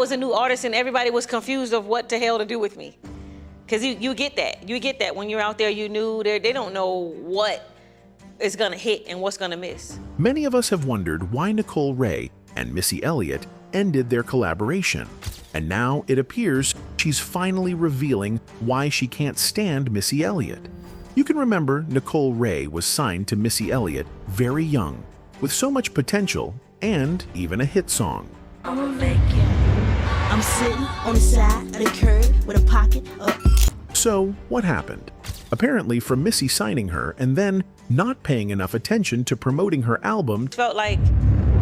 was a new artist and everybody was confused of what the hell to do with me. Because you get that. You get that when you're out there, you knew they don't know what is gonna hit and what's gonna miss. Many of us have wondered why Nicole Wray and Missy Elliott ended their collaboration. And now it appears she's finally revealing why she can't stand Missy Elliott. You can remember Nicole Wray was signed to Missy Elliott very young, with so much potential and even a hit song. I'ma make it. I'm sitting on the side of the curb with a pocket up. So what happened? Apparently from Missy signing her and then not paying enough attention to promoting her album, Felt like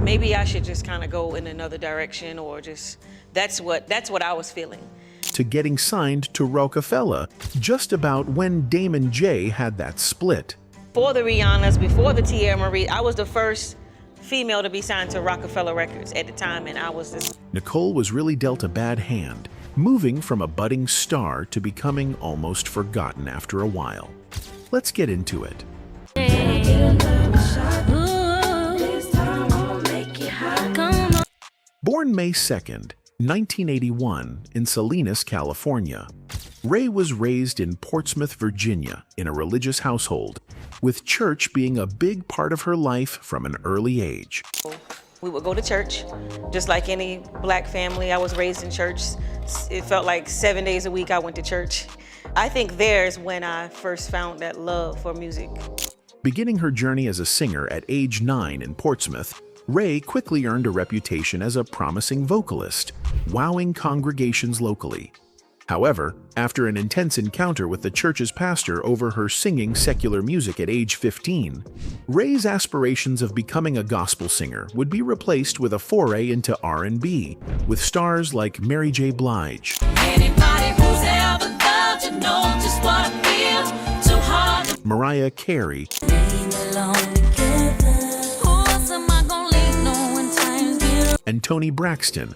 maybe I should just kind of go in another direction, or just, that's what I was feeling. to getting signed to Rockefeller, just about when Damon J had that split. Before the Rihannas, before the Tierra Marie, I was the first female to be signed to Rockefeller Records at the time, and I was this. Nicole was really dealt a bad hand, moving from a budding star to becoming almost forgotten after a while. Let's get into it. Born May 2nd, 1981, in Salinas, California, Ray was raised in Portsmouth, Virginia, in a religious household, with church being a big part of her life from an early age. We would go to church, just like any black family. I was raised in church. It felt like 7 days a week I went to church. I think there's when I first found that love for music. Beginning her journey as a singer at age 9 in Portsmouth, Ray quickly earned a reputation as a promising vocalist, wowing congregations locally. However, after an intense encounter with the church's pastor over her singing secular music at age 15, Ray's aspirations of becoming a gospel singer would be replaced with a foray into R&B, with stars like Mary J. Blige, Mariah Carey, and Toni Braxton.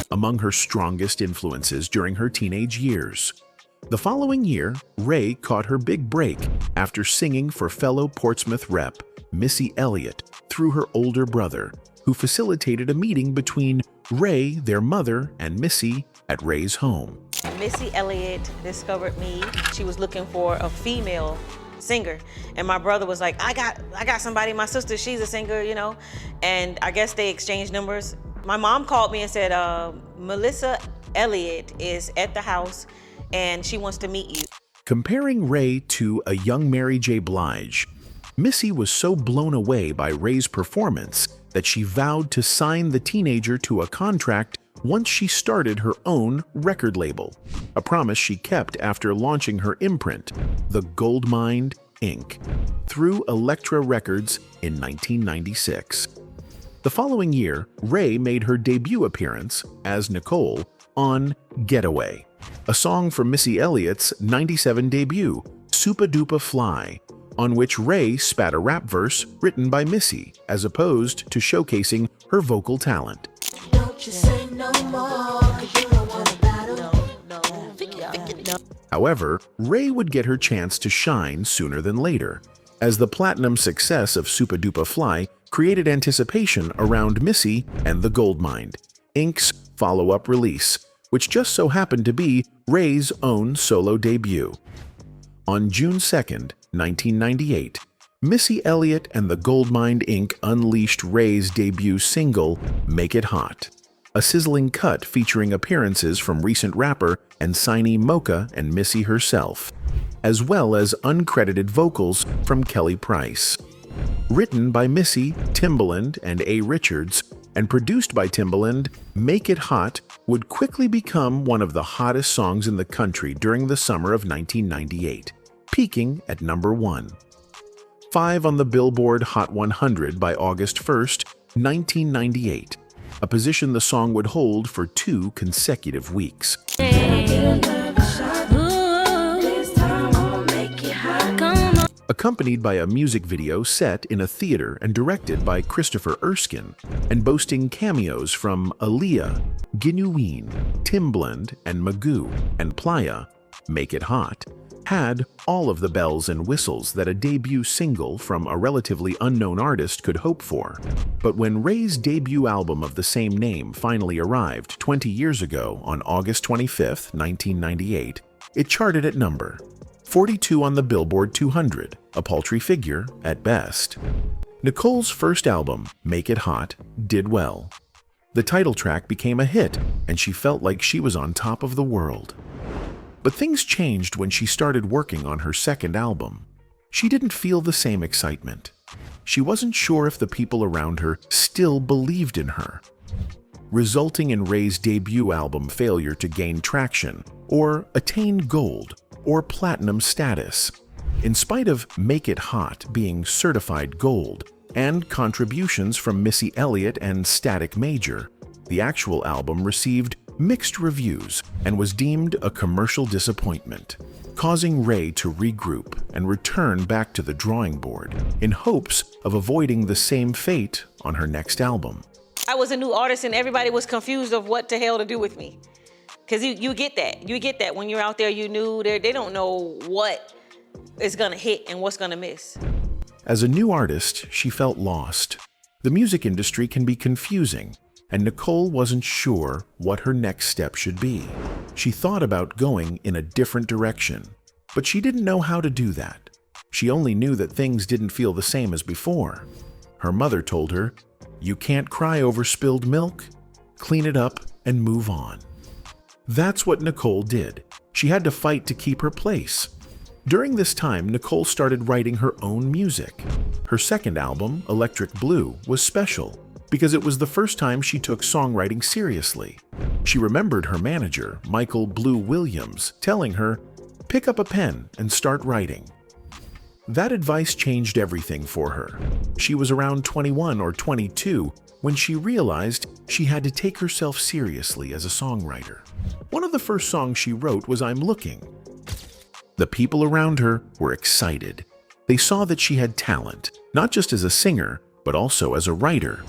Among her strongest influences during her teenage years. The following year, Ray caught her big break after singing for fellow Portsmouth rep Missy Elliott through her older brother, who facilitated a meeting between Ray, their mother, and Missy at Ray's home. Missy Elliott discovered me. She was looking for a female singer, and my brother was like, I got somebody, my sister, she's a singer, you know, and I guess they exchanged numbers. My mom called me and said, Melissa Elliott is at the house and she wants to meet you. Comparing Ray to a young Mary J. Blige, Missy was so blown away by Ray's performance that she vowed to sign the teenager to a contract once she started her own record label, a promise she kept after launching her imprint, the Goldmine Inc., through Elektra Records in 1996. The following year, Ray made her debut appearance as Nicole on Getaway, a song from Missy Elliott's '97 debut, Supa Dupa Fly, on which Ray spat a rap verse written by Missy, as opposed to showcasing her vocal talent. Don't you say no more, 'cause you don't wanna battle. However, Ray would get her chance to shine sooner than later, as the platinum success of Supa Dupa Fly created anticipation around Missy and the Goldmine Inc.'s follow-up release, which just so happened to be Ray's own solo debut. On June 2nd, 1998, Missy Elliott and the Goldmine Inc. unleashed Ray's debut single, Make It Hot, a sizzling cut featuring appearances from recent rapper and signee Mocha and Missy herself, as well as uncredited vocals from Kelly Price. Written by Missy, Timbaland, and A. Richards, and produced by Timbaland, Make It Hot would quickly become one of the hottest songs in the country during the summer of 1998, peaking at number 1. 5 on the Billboard Hot 100 by August 1st, 1998, a position the song would hold for 2 consecutive weeks. Accompanied by a music video set in a theater and directed by Christopher Erskine, and boasting cameos from Aaliyah, Ginuwine, Timbaland, and Magoo, and Playa, Make It Hot had all of the bells and whistles that a debut single from a relatively unknown artist could hope for. But when Ray's debut album of the same name finally arrived 20 years ago on August 25, 1998, it charted at number 42 on the Billboard 200, a paltry figure at best. Nicole's first album, Make It Hot, did well. The title track became a hit, and she felt like she was on top of the world. But things changed when she started working on her second album. She didn't feel the same excitement. She wasn't sure if the people around her still believed in her, resulting in Ray's debut album failure to gain traction or attain gold or platinum status. In spite of Make It Hot being certified gold and contributions from Missy Elliott and Static Major, the actual album received mixed reviews and was deemed a commercial disappointment, causing Ray to regroup and return back to the drawing board in hopes of avoiding the same fate on her next album. I was a new artist and everybody was confused of what the hell to do with me. Because you get that. You get that when you're out there, you new, they don't know what is gonna hit and what's gonna miss. As a new artist, she felt lost. The music industry can be confusing, and Nicole wasn't sure what her next step should be. She thought about going in a different direction, but she didn't know how to do that. She only knew that things didn't feel the same as before. Her mother told her, "You can't cry over spilled milk. Clean it up and move on." That's what Nicole did. She had to fight to keep her place. During this time, Nicole started writing her own music. Her second album, Electric Blue, was special because it was the first time she took songwriting seriously. She remembered her manager, Michael Blue Williams, telling her, "Pick up a pen and start writing." That advice changed everything for her. She was around 21 or 22 when she realized she had to take herself seriously as a songwriter. One of the first songs she wrote was I'm Looking. The people around her were excited. They saw that she had talent, not just as a singer, but also as a writer.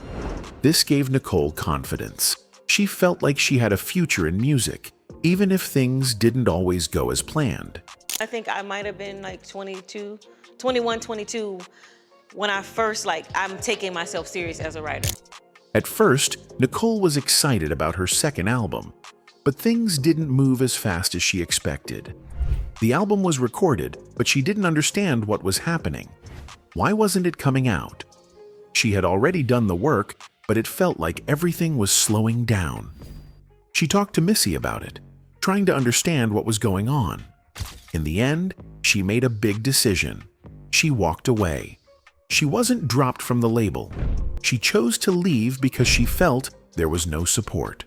This gave Nicole confidence. She felt like she had a future in music, even if things didn't always go as planned. I think I might have been like 21, 22, when I first, I'm taking myself serious as a writer. At first, Nicole was excited about her second album, but things didn't move as fast as she expected. The album was recorded, but she didn't understand what was happening. Why wasn't it coming out? She had already done the work, but it felt like everything was slowing down. She talked to Missy about it, trying to understand what was going on. In the end, she made a big decision. She walked away. She wasn't dropped from the label. She chose to leave because she felt there was no support.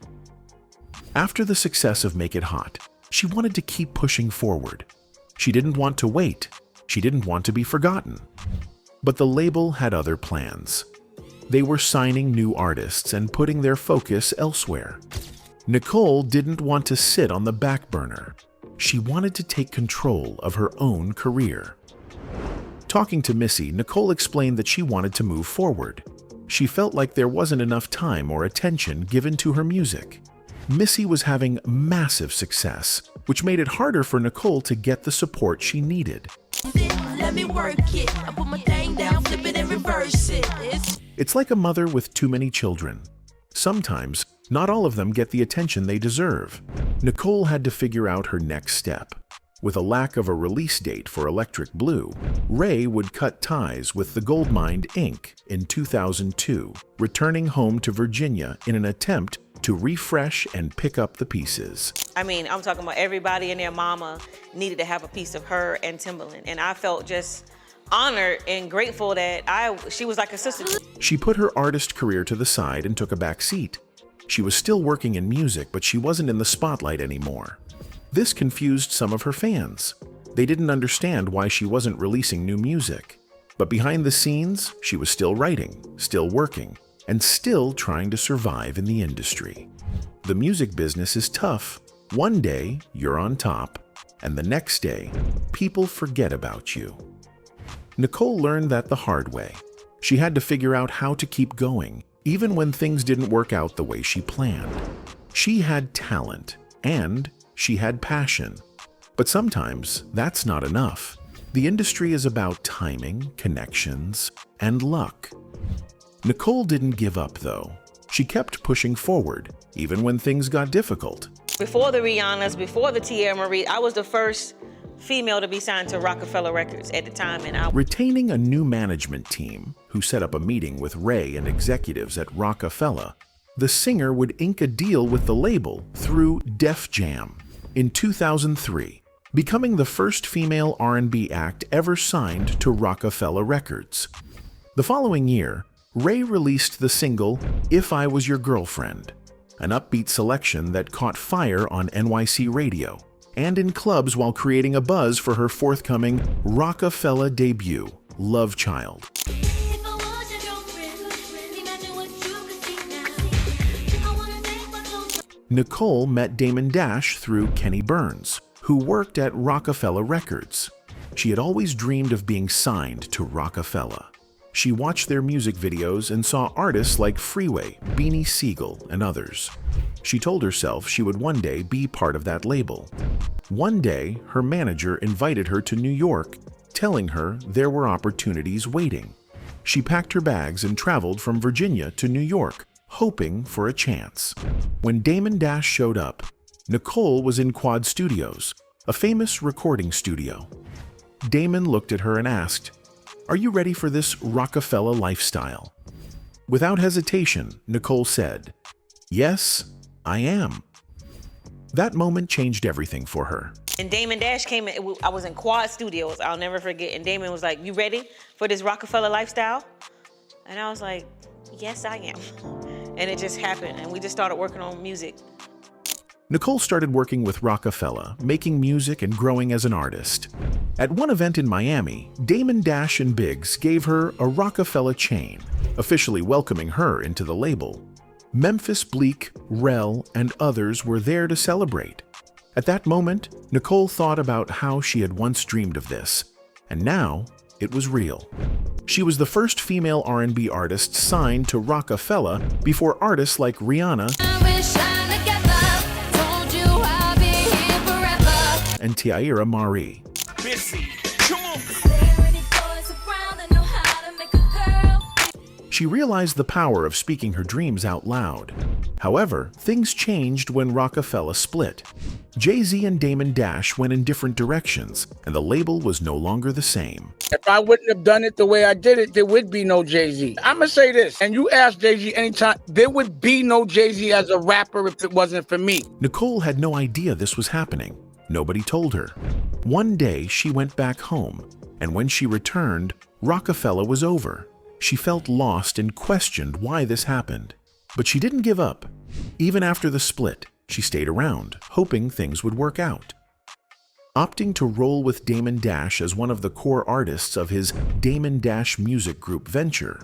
After the success of Make It Hot, she wanted to keep pushing forward. She didn't want to wait. She didn't want to be forgotten. But the label had other plans. They were signing new artists and putting their focus elsewhere. Nicole didn't want to sit on the back burner. She wanted to take control of her own career. Talking to Missy, Nicole explained that she wanted to move forward. She felt like there wasn't enough time or attention given to her music. Missy was having massive success, which made it harder for Nicole to get the support she needed. Let me work it. I put my thing down, flip it and reverse it. It's like a mother with too many children. Sometimes, not all of them get the attention they deserve. Nicole had to figure out her next step. With a lack of a release date for Electric Blue, Ray would cut ties with the Goldmine Inc. in 2002, returning home to Virginia in an attempt to refresh and pick up the pieces. I mean, I'm talking about everybody and their mama needed to have a piece of her and Timbaland. And I felt just honored and grateful that she was like a sister. She put her artist career to the side and took a back seat. She was still working in music, but she wasn't in the spotlight anymore. This confused some of her fans. They didn't understand why she wasn't releasing new music. But behind the scenes, she was still writing, still working, and still trying to survive in the industry. The music business is tough. One day, you're on top, and the next day, people forget about you. Nicole learned that the hard way. She had to figure out how to keep going, even when things didn't work out the way she planned. She had talent, and she had passion. But sometimes that's not enough. The industry is about timing, connections, and luck. Nicole didn't give up, though. She kept pushing forward, even when things got difficult. Before the Rihannas, before the Tierra Marie, I was the first female to be signed to Roc A Fella Records at the time. Retaining a new management team, who set up a meeting with Ray and executives at Rockefeller, the singer would ink a deal with the label through Def Jam in 2003, becoming the first female R&B act ever signed to Rockefeller Records. The following year, Ray released the single If I Was Your Girlfriend, an upbeat selection that caught fire on NYC radio and in clubs while creating a buzz for her forthcoming Rockefeller debut, Love Child. Nicole met Damon Dash through Kenny Burns, who worked at Rockefeller Records. She had always dreamed of being signed to Rockefeller. She watched their music videos and saw artists like Freeway, Beanie Siegel, and others. She told herself she would one day be part of that label. One day, her manager invited her to New York, telling her there were opportunities waiting. She packed her bags and traveled from Virginia to New York, hoping for a chance. When Damon Dash showed up, Nicole was in Quad Studios, a famous recording studio. Damon looked at her and asked, "Are you ready for this Rockefeller lifestyle?" Without hesitation, Nicole said, "Yes, I am." That moment changed everything for her. And Damon Dash came in, I was in Quad Studios, I'll never forget, and Damon was like, "You ready for this Rockefeller lifestyle?" And I was like, "Yes, I am." And it just happened, and we just started working on music. Nicole started working with Rockefeller, making music and growing as an artist. At one event in Miami, Damon Dash and Biggs gave her a Rockefeller chain, officially welcoming her into the label. Memphis Bleek, Rel, and others were there to celebrate. At that moment, Nicole thought about how she had once dreamed of this, and now it was real. She was the first female R&B artist signed to Rockefeller before artists like Rihanna and Tiara Marie. Missy, come on. She realized the power of speaking her dreams out loud. However, things changed when Rockefeller split. Jay-Z and Damon Dash went in different directions, and the label was no longer the same. If I wouldn't have done it the way I did it, there would be no Jay-Z. I'm gonna say this, and you ask Jay-Z anytime, there would be no Jay-Z as a rapper if it wasn't for me. Nicole had no idea this was happening. Nobody told her. One day, she went back home, and when she returned, Rockefeller was over. She felt lost and questioned why this happened. But she didn't give up. Even after the split, she stayed around, hoping things would work out. Opting to roll with Damon Dash as one of the core artists of his Damon Dash Music Group venture,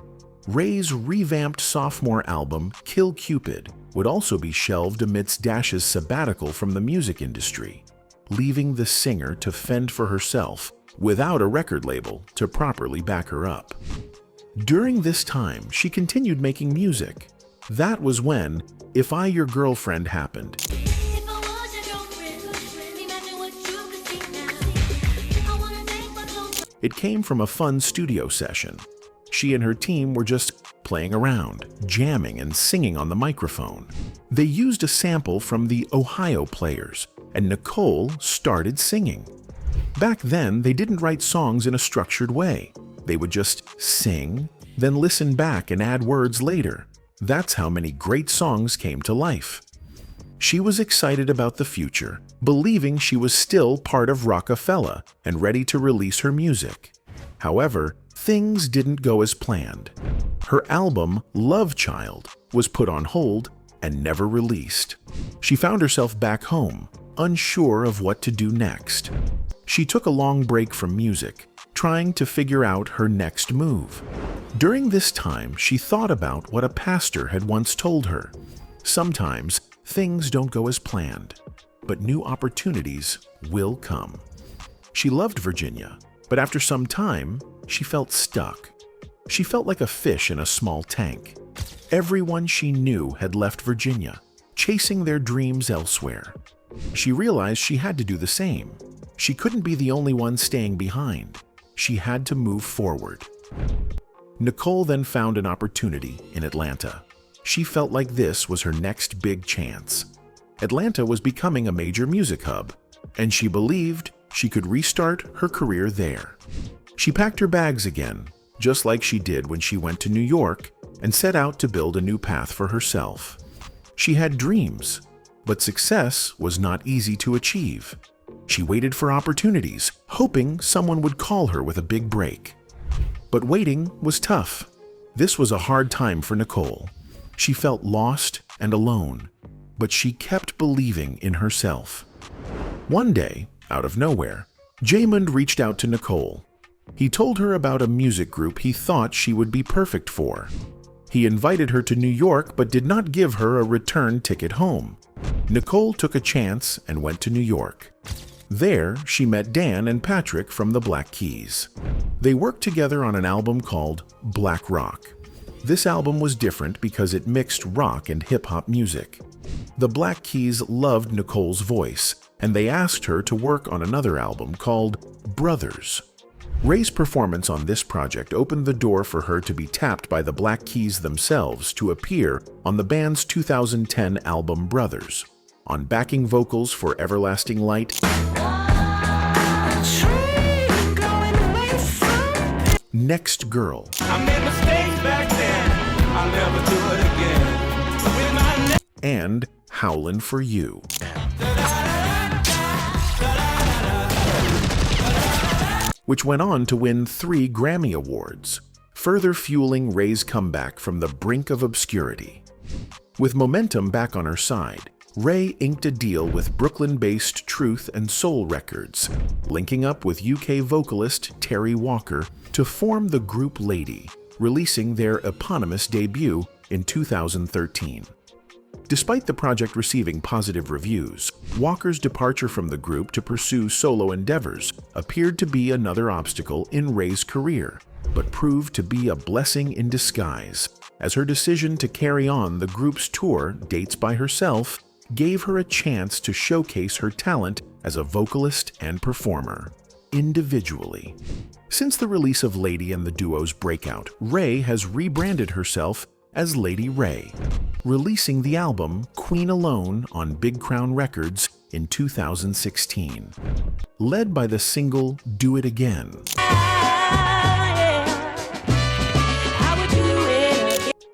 Ray's revamped sophomore album, Kill Cupid, would also be shelved amidst Dash's sabbatical from the music industry, leaving the singer to fend for herself without a record label to properly back her up. During this time, she continued making music. That was when If I Your Girlfriend happened. It came from a fun studio session. She and her team were just playing around, jamming and singing on the microphone. They used a sample from the Ohio Players, and Nicole started singing. Back then, they didn't write songs in a structured way. They would just sing, then listen back and add words later. That's how many great songs came to life. She was excited about the future, believing she was still part of Rockefeller and ready to release her music. However, things didn't go as planned. Her album, Love Child, was put on hold and never released. She found herself back home, unsure of what to do next. She took a long break from music, trying to figure out her next move. During this time, she thought about what a pastor had once told her. Sometimes, things don't go as planned, but new opportunities will come. She loved Virginia, but after some time, she felt stuck. She felt like a fish in a small tank. Everyone she knew had left Virginia, chasing their dreams elsewhere. She realized she had to do the same. she couldn't be the only one staying behind. She had to move forward. Nicole then found an opportunity in Atlanta. She felt like this was her next big chance. Atlanta was becoming a major music hub, and she believed she could restart her career there. She packed her bags again, just like she did when she went to New York, and set out to build a new path for herself. She had dreams, but success was not easy to achieve. She waited for opportunities, hoping someone would call her with a big break. But waiting was tough. This was a hard time for Nicole. She felt lost and alone, but she kept believing in herself. One day, out of nowhere, Jaymond reached out to Nicole. He told her about a music group he thought she would be perfect for. He invited her to New York but did not give her a return ticket home. Nicole took a chance and went to New York. There, she met Dan and Patrick from the Black Keys. They worked together on an album called Black Rock. This album was different because it mixed rock and hip-hop music. The Black Keys loved Nicole's voice, and they asked her to work on another album called Brothers. Ray's performance on this project opened the door for her to be tapped by the Black Keys themselves to appear on the band's 2010 album Brothers. On backing vocals for Everlasting Light, Next Girl, I made mistakes back then. I'll never do it again. With my and Howlin' for You. Which went on to win 3 Grammy Awards, further fueling Ray's comeback from the brink of obscurity. With momentum back on her side, Ray inked a deal with Brooklyn-based Truth and Soul Records, linking up with UK vocalist Terry Walker to form the group Lady, releasing their eponymous debut in 2013. Despite the project receiving positive reviews, Walker's departure from the group to pursue solo endeavors appeared to be another obstacle in Ray's career, but proved to be a blessing in disguise, as her decision to carry on the group's tour dates by herself gave her a chance to showcase her talent as a vocalist and performer, individually. Since the release of Lady and the duo's breakout, Ray has rebranded herself as Lady Ray, releasing the album Queen Alone on Big Crown Records in 2016. Led by the single Do It Again,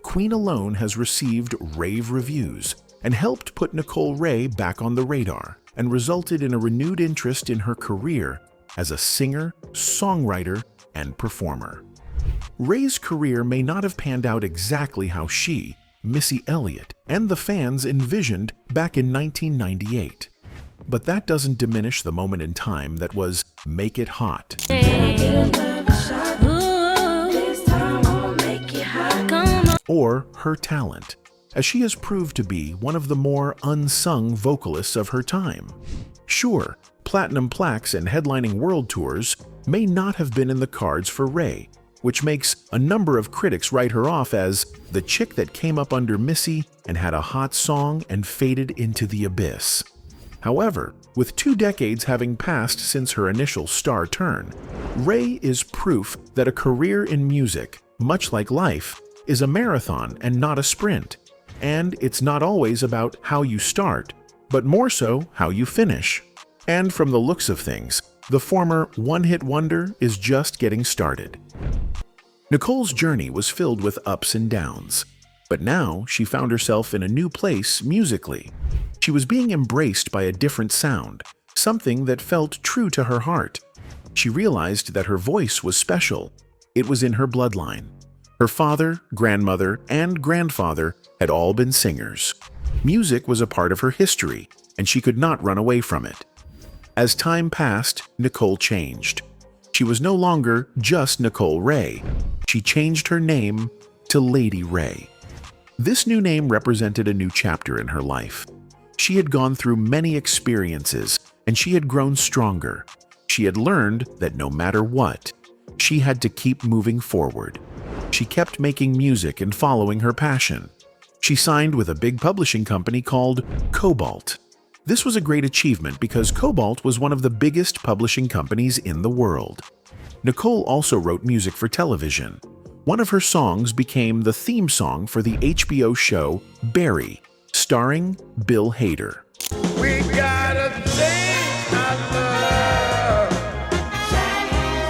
Queen Alone has received rave reviews and helped put Nicole Wray back on the radar and resulted in a renewed interest in her career as a singer, songwriter, and performer. Ray's career may not have panned out exactly how she, Missy Elliott, and the fans envisioned back in 1998. But that doesn't diminish the moment in time that was Make It Hot, or her talent, as she has proved to be one of the more unsung vocalists of her time. Sure, platinum plaques and headlining world tours may not have been in the cards for Ray, which makes a number of critics write her off as the chick that came up under Missy and had a hot song and faded into the abyss. However, with 2 decades having passed since her initial star turn, Ray is proof that a career in music, much like life, is a marathon and not a sprint. And it's not always about how you start, but more so how you finish. And from the looks of things, the former one-hit wonder is just getting started. Nicole's journey was filled with ups and downs, but now she found herself in a new place musically. She was being embraced by a different sound, something that felt true to her heart. She realized that her voice was special. It was in her bloodline. Her father, grandmother, and grandfather had all been singers. Music was a part of her history, and she could not run away from it. As time passed, Nicole changed. She was no longer just Nicole Wray. She changed her name to Lady Ray. This new name represented a new chapter in her life. She had gone through many experiences, and she had grown stronger. She had learned that no matter what, she had to keep moving forward. She kept making music and following her passion. She signed with a big publishing company called Cobalt. This was a great achievement because Cobalt was one of the biggest publishing companies in the world. Nicole also wrote music for television. One of her songs became the theme song for the HBO show Barry, starring Bill Hader. We gotta change our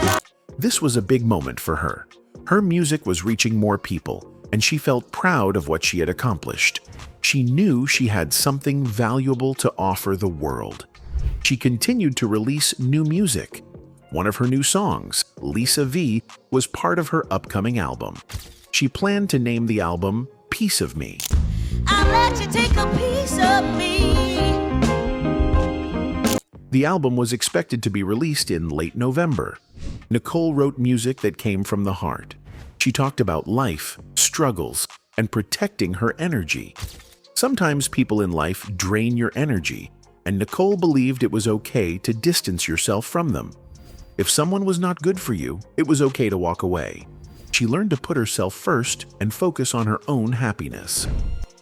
love. This was a big moment for her. Her music was reaching more people, and she felt proud of what she had accomplished. She knew she had something valuable to offer the world. She continued to release new music. One of her new songs, Lisa V, was part of her upcoming album. She planned to name the album Piece of Me. I'll let you take a piece of me. The album was expected to be released in late November. Nicole wrote music that came from the heart. She talked about life, struggles, and protecting her energy. Sometimes people in life drain your energy, and Nicole believed it was okay to distance yourself from them. If someone was not good for you, it was okay to walk away. She learned to put herself first and focus on her own happiness.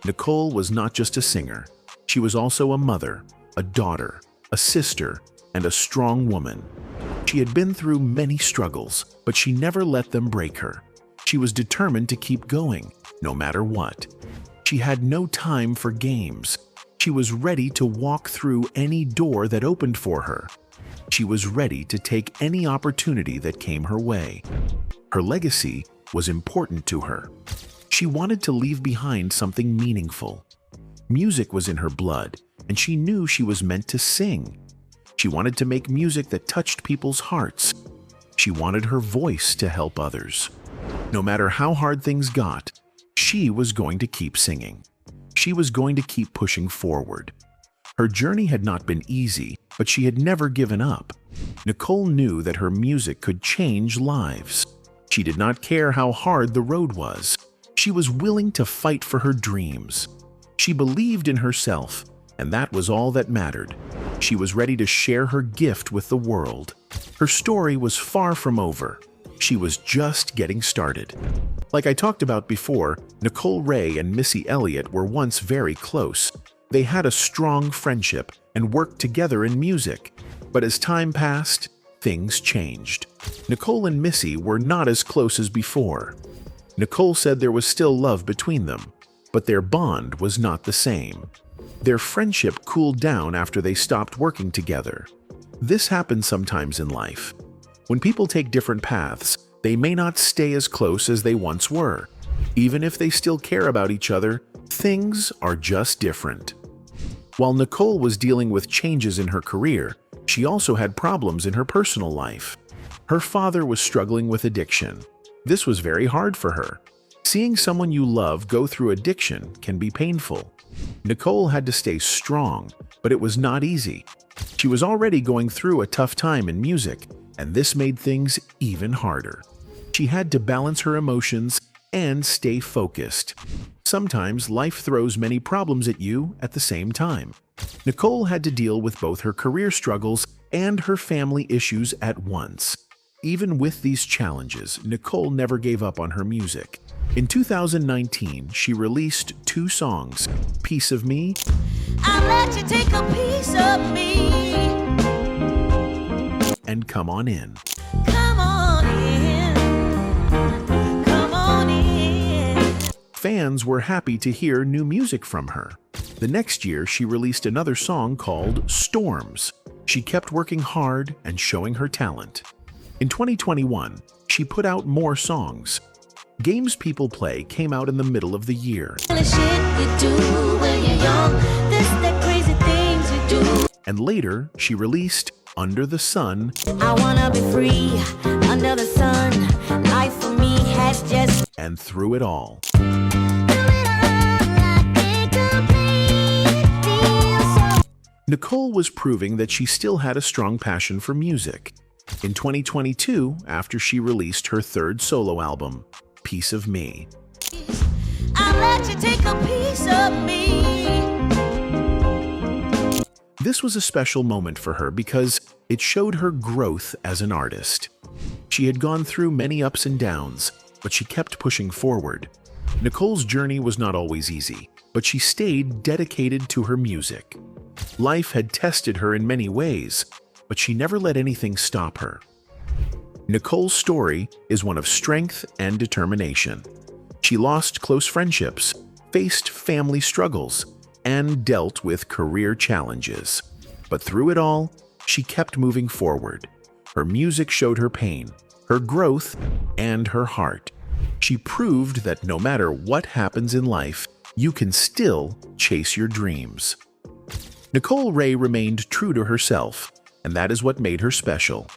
Nicole was not just a singer. She was also a mother, a daughter, a sister, and a strong woman. She had been through many struggles, but she never let them break her. She was determined to keep going, no matter what. She had no time for games. She was ready to walk through any door that opened for her. She was ready to take any opportunity that came her way. Her legacy was important to her. She wanted to leave behind something meaningful. Music was in her blood, and she knew she was meant to sing. She wanted to make music that touched people's hearts. She wanted her voice to help others. No matter how hard things got, she was going to keep singing. She was going to keep pushing forward. Her journey had not been easy, but she had never given up. Nicole knew that her music could change lives. She did not care how hard the road was. She was willing to fight for her dreams. She believed in herself, and that was all that mattered. She was ready to share her gift with the world. Her story was far from over. She was just getting started. Like I talked about before, Nicole Wray and Missy Elliott were once very close. They had a strong friendship and worked together in music. But as time passed, things changed. Nicole and Missy were not as close as before. Nicole said there was still love between them, but their bond was not the same. Their friendship cooled down after they stopped working together. This happens sometimes in life. When people take different paths, they may not stay as close as they once were. Even if they still care about each other, things are just different. While Nicole was dealing with changes in her career, she also had problems in her personal life. Her father was struggling with addiction. This was very hard for her. Seeing someone you love go through addiction can be painful. Nicole had to stay strong, but it was not easy. She was already going through a tough time in music, and this made things even harder. She had to balance her emotions and stay focused. Sometimes life throws many problems at you at the same time. Nicole had to deal with both her career struggles and her family issues at once. Even with these challenges, Nicole never gave up on her music. In 2019, she released 2 songs, Piece of Me, I'll let you take a piece of me. and Come On In. Come on in. Come on in. Fans were happy to hear new music from her. The next year, she released another song called Storms. She kept working hard and showing her talent. In 2021, she put out more songs. Games People Play came out in the middle of the year. The shit you do when you're young, this the crazy things you do. And later, she released Under the Sun I wanna be free under the sun. Life for me has just and Through It All. Nicole was proving that she still had a strong passion for music. In 2022, after she released her 3rd solo album, Piece of Me, I'll let you take a piece of me. this was a special moment for her because it showed her growth as an artist. She had gone through many ups and downs, but she kept pushing forward. Nicole's journey was not always easy, but she stayed dedicated to her music. Life had tested her in many ways, but she never let anything stop her. Nicole's story is one of strength and determination. She lost close friendships, faced family struggles, and dealt with career challenges. But through it all, she kept moving forward. Her music showed her pain, her growth, and her heart. She proved that no matter what happens in life, you can still chase your dreams. Nicole Wray remained true to herself, and that is what made her special.